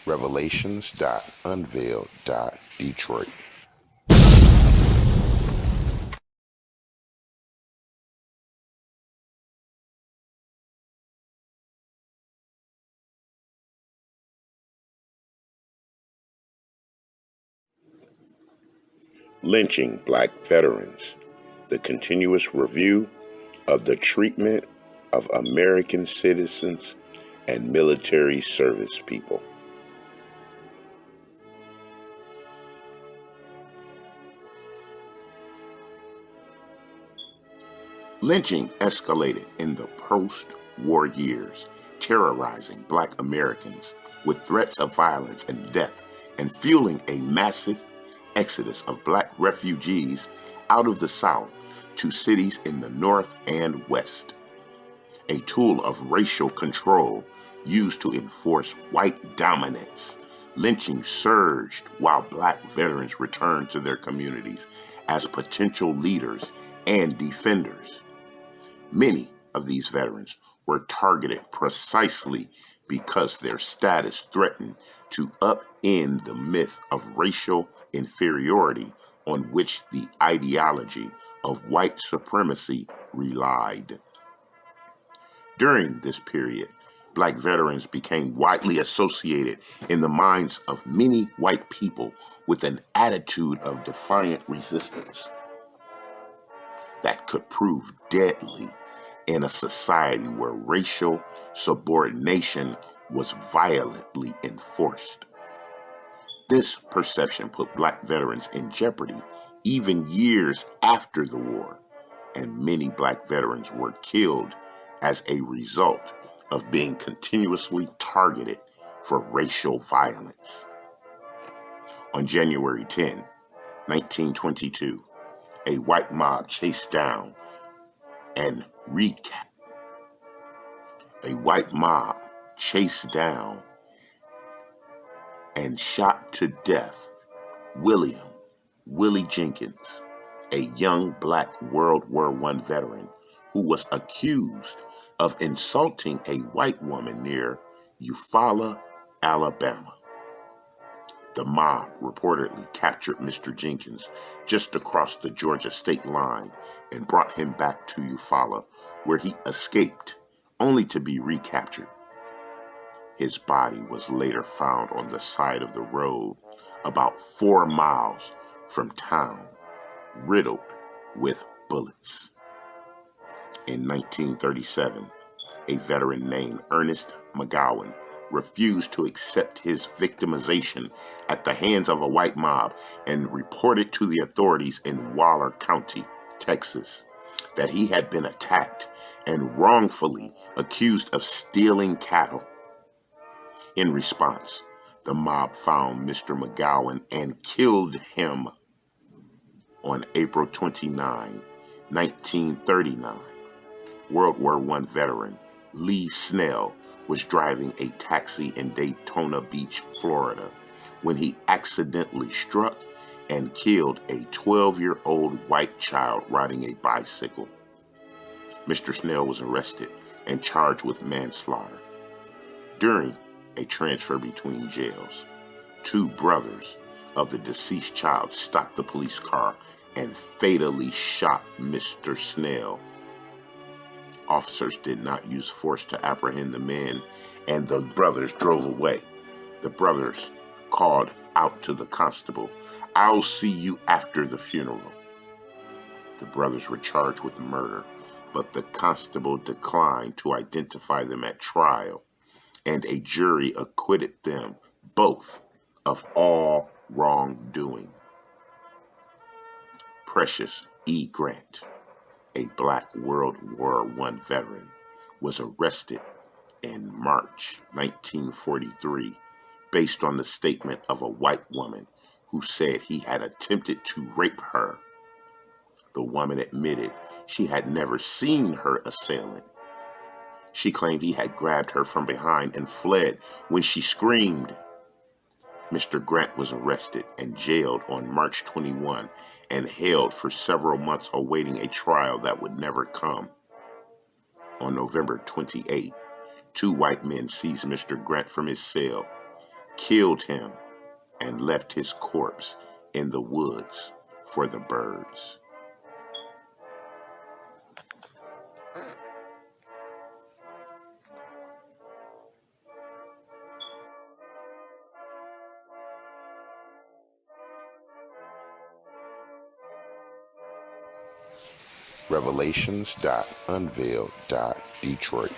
Revelations.Unveiled. Detroit. Lynching Black Veterans, the continuous review of the treatment of American citizens and military service people. Lynching escalated in the post-war years, terrorizing Black Americans with threats of violence and death and fueling a massive exodus of Black refugees out of the South to cities in the North and West. A tool of racial control used to enforce white dominance, lynching surged while Black veterans returned to their communities as potential leaders and defenders. Many of these veterans were targeted precisely because their status threatened to upend the myth of racial inferiority on which the ideology of white supremacy relied. During this period, Black veterans became widely associated in the minds of many white people with an attitude of defiant resistance that could prove deadly in a society where racial subordination was violently enforced. This perception put Black veterans in jeopardy even years after the war, and many Black veterans were killed as a result of being continuously targeted for racial violence. On January 10, 1922, a white mob chased down and shot to death Willie Jenkins, a young Black World War I veteran who was accused of insulting a white woman near Eufaula, Alabama. The mob reportedly captured Mr. Jenkins just across the Georgia state line and brought him back to Eufaula, where he escaped, only to be recaptured. His body was later found on the side of the road about 4 miles from town, riddled with bullets. In 1937, a veteran named Ernest McGowan refused to accept his victimization at the hands of a white mob and reported to the authorities in Waller County, Texas, that he had been attacked and wrongfully accused of stealing cattle. In response, the mob found Mr. McGowan and killed him. On April 29, 1939, World War I veteran Lee Snell was driving a taxi in Daytona Beach, Florida, when he accidentally struck and killed a 12-year-old white child riding a bicycle. Mr. Snell was arrested and charged with manslaughter. During a transfer between jails, 2 brothers of the deceased child stopped the police car and fatally shot Mr. Snell. Officers did not use force to apprehend the men, and the brothers drove away. The brothers called out to the constable, "I'll see you after the funeral." The brothers were charged with murder, but the constable declined to identify them at trial, and a jury acquitted them both of all wrongdoing. Precious E. Grant, a Black World War I veteran, was arrested in March 1943 based on the statement of a white woman who said he had attempted to rape her. The woman admitted she had never seen her assailant. She claimed he had grabbed her from behind and fled when she screamed. Mr. Grant was arrested and jailed on March 21 and held for several months awaiting a trial that would never come. On November 28, 2 white men seized Mr. Grant from his cell. killed him, and left his corpse in the woods for the birds. Revelations.Unveiled.Detroit